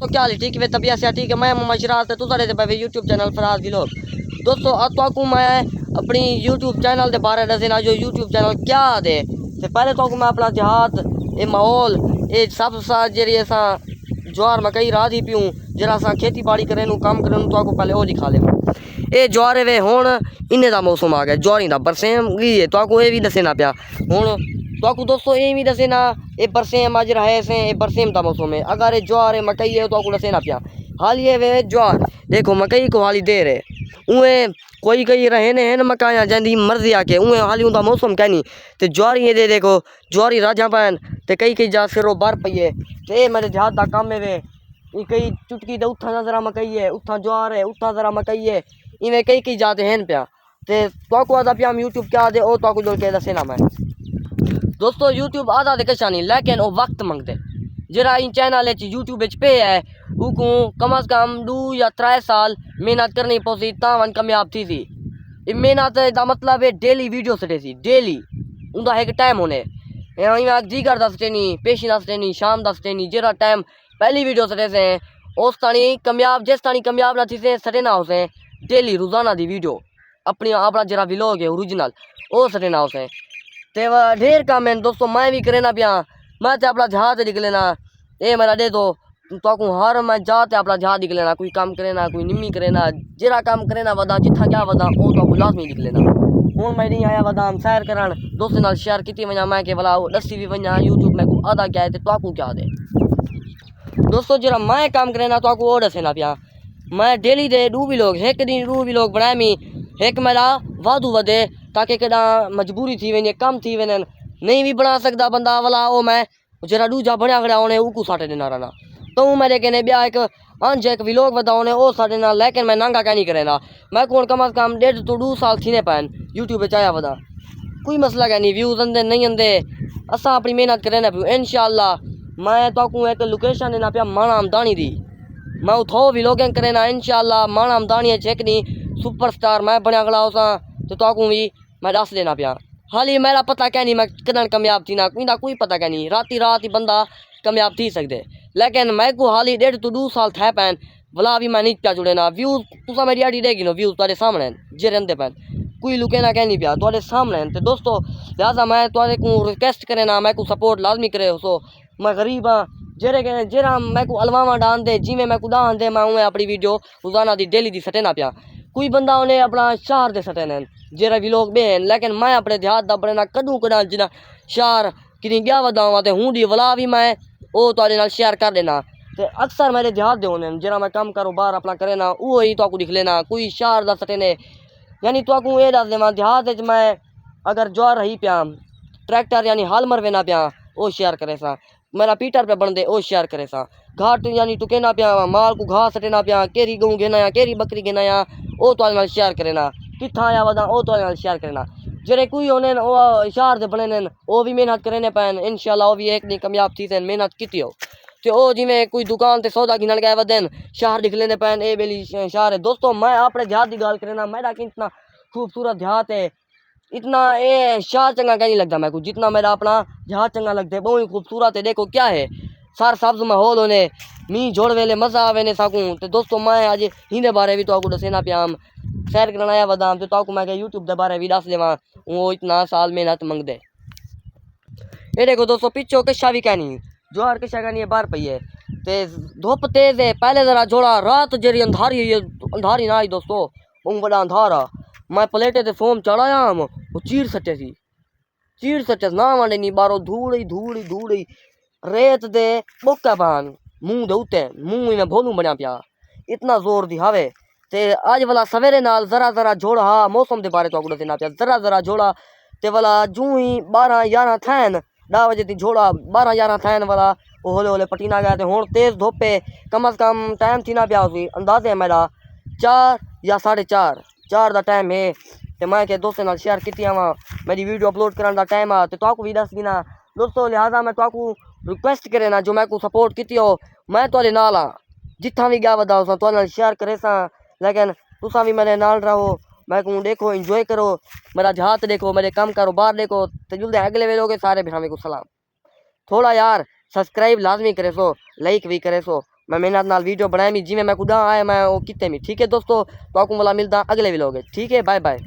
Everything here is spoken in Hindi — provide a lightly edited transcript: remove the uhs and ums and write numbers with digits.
तो क्या हाल ठीक है तबियत से ठीक है। मैं मोहम्मद शराज तू साढ़े पे यूट्यूब चैनल फराज व्लॉग। दोस्तों आपको मैं अपनी यूट्यूब चैनल के बारे दसना जो यूट्यूब चैनल क्या दे तो पहले तो मैं अपना देहात ये माहौल ये सब सा जी अस ज्वार मकई राह ही पियूँ जरा अस खेती बाड़ी करें काम करें तो आपको पहले वो दिखा दें। ये ज्वार वे हूँ इन्ने का मौसम आ गया ज्वारी का बरसेम गई है तो ये भी दसना पाया हूँ तो दोस्तों ये भी दसना ये बरसेम अज रहे से ये बरसेम का मौसम है। अगर ये ज्वार है मकई है तो आपको दसना पाया हाल ये वे ज्वार देखो मकई को हाली देर है उए कोई कई रहे ने हैं मकाया जैसी मर्जी आके उए हाली उनका मौसम कहनी तो ज्वारी ये दे देखो ज्वारी राजा पैन तो कई जा सिरों बार पई है तो ये मेरे देहात का काम है वे कई चुटकी तो उठा जरा मकई है उठा ज्वार है उठा जरा मकई है इवें कई जाते हैं पिया तो आता पिया हम यूट्यूब क्या दे ओ तो जो के दसेना मैं दोस्तों यूट्यूब आधा दे कशा नहीं लेकिन वो वक्त मंगते जरा इन चैनल यूट्यूब पे है उको कम अज कम 2 या 3 साल मेहनत करनी पौसी तवन कामयाब थी सी मेहनत का मतलब है डेली वीडियो सटे सी डेली उनका एक टाइम होने दीगर दस टेनी पेशी दस टेनी शाम दस टेनी जरा टाइम पहली वीडियो सटे से उस तानी कामयाब जिस तानी कामयाब ना थी से सटे ना उसे डेली रोजाना दी वीडियो अपनी अपना जरा व्लॉग है ओरिजिनल वो सटे ना उसे ते ढेर काम है दोस्तों मैं भी करे ना पिया मैं तो अपना जहाज निकले ना ये मेरा दे दो तो हर मैं जाते अपना जहाज निकले ना कोई काम करे ना कोई निम्मी करे ना जरा काम करे ना वदा जिथा क्या वदा वो तो लाजमी निकले ना हूँ मैं नहीं आया वदा हम सैर कर दोस्तों नाल शेयर की वजा मैं के भला दसी भी वजा यूट्यूब में को आधा क्या है तो क्या दे दोस्तों जरा मैं काम करे ना तो वो दसे ना पिया मैं डेली दे 2 व्लॉग एक दिन 2 व्लॉग बनाए मी एक मेरा वादू वधे ताकि कदा मजबूरी थी वही कम थी वन नहीं भी बना सकता बंदा वाला वो मैं जरा दूजा बनया खड़ा उन्हें उकू साटे देना रहना तो मेरे कहने ब्याह एक अंज एक व्लॉग बता उन्हें वो साटे ना लेकिन मैं नांगा क्या नहीं करेना मैं कौन कम अज कम 1.5 to 2 साल थी पैन यूट्यूब चाया वदा कोई मसला क्या नहीं व्यूज आंदे नहीं आंदे असा अपनी मेहनत करें ना पियो इंशाल्लाह मैं तो एक लोकेशन देना पिया माना आमदानी दी मैं उठो व्लॉगिंग करे ना इंशाल्लाह माना आमदानी चेकनी सुपरस्टार मैं बनया खड़ा उसा तो भी मैं दस देना पिया हाली मेरा पता क्या नहीं मैं कदन कामयाब थी ना कोई पता क्या नहीं रात ही बंदा कामयाब थी सकते लेकिन मैं को हाली 1.5 to 2 साल थे पैन भला भी मैं नहीं पिया जुड़े ना व्यूज तुसा मेरी आड़ी देगी ना व्यूज तुहाडे सामने जे रहंदे पैन कोई लुके ना कह नहीं पिया तुहाडे सामने तो दोस्तों लिहाजा मैं तुहाडे को रिक्वेस्ट करे ना मैं को सपोर्ट लाजमी करे सो मैं गरीब हाँ जेरे कहने जेरा मैं को अलवावा डान दे जिमें मैं को दान दे मैं उन्हें अपनी वीडियो रोजाना दी डेली दी सटे ना पिया कोई बंदा उन्हें अपना शहर दे सटे न जेरा व्लॉग बेन लेकिन मैं अपने देहात दा अपने ना कदू कदा जिना शहर कि गया वदावा तो हूँ दी वला भी मैं वो तुहाडे नाल शेयर कर देना तो अक्सर मेरे देहात दे होने जरा मैं काम कारोबार अपना करे ना वो ही तो दिख लेना कोई शहर दा सटे ने यानी तो ये दस देवा देहात मैं अगर ज्वार रही पिया ट्रैक्टर यानी हाल मरवे ना पिया वो शेयर करे सा मेरा पीटर पे बन दे वो शेयर करे सा घाट यानी टुके ना पिया माल को घास सटे ना पिया केरी गऊँ घेना या केरी बकरी घेना या वो तो शेयर करे ना कितना आया वदा वो तो शेयर करे ना जरे कोई होने वो शहर से बने वो भी मेहनत करे पैन इंशाल्लाह वो भी एक नहीं कामयाब थी मेहनत की हो तो वो जिमें कोई दुकान से सौदा गिनन गए वदन शहर दिख लेने पैन ए बेली शहर है। दोस्तों मैं अपने देहात की गाल करे ना मेरा कितना खूबसूरत देहात है इतना ये शहर चंगा क्या नहीं लगता मेरे को जितना मेरा अपना देहात चंगा लगता है बहुत ही खूबसूरत है। देखो क्या है सार सब्ज माहौल होने मी जोड़ वेले मजा आवे ने सकूँ तो दोस्तों मैं आज हिंदे बारे भी तो आपको दसेना पिया सैर करना आया वदाम तो आपको मैं यूट्यूब के बारे भी दस देवा वो इतना साल मेहनत मंगदे ये देखो दोस्तों पिछो कशा भी क्या नहीं जोहर कशा का नहीं बाहर पई है ते धुप तेज है पहले जरा जोड़ा रात जरी अंधारी ना आई दोस्तों वो बड़ा अंधारा मैं प्लेटे ते फोम चढ़ाया वो चीर सटे ना वाले नहीं बारो धूड़ी रेत दे बोका पान मुँह दे उते मुँह में भोलू बनया पिया इतना जोर दी हवे ते आज वाला सवेरे नाल जरा जोड़ा हाँ मौसम के बारे तो दसना पिया जरा जोड़ा ते वाला जूं ही 12-11 थैन 10 बजे ती जोड़ा 12-11 थैन वाला वो होले पटीना गया थे हूँ तेज धोपे कम अज कम टाइम थी ना पिया उसी अंदाजे है मेरा 4 या 4:30 का टाइम है तो मैं के दोस्तों नाल शेयर की मेरी वीडियो अपलोड करने का टाइम आ तो भी दस गिना दोस्तों लिहाजा मैं तो रिक्वेस्ट करे ना जो मैं को सपोर्ट की हो मैं तो नाल हाँ जिथा भी गया वदा उस तो शेयर करे सा लेकिन तुसा भी मेरे नाल रहो मैं कहूँ देखो इंजॉय करो मेरा जहाज देखो मेरे काम कारोबार देखो तो जुलते अगले वेलोगे सारे भाई को सलाम थोड़ा यार सब्सक्राइब लाजमी करे सो लाइक भी करे सो मैं मेहनत नाल वीडियो बनाया जिमें मैं कुदा आया मैं वो किते में। ठीक है दोस्तों, तो आपको वाला मिलता अगले व्लॉग है। ठीक है, बाय बाय।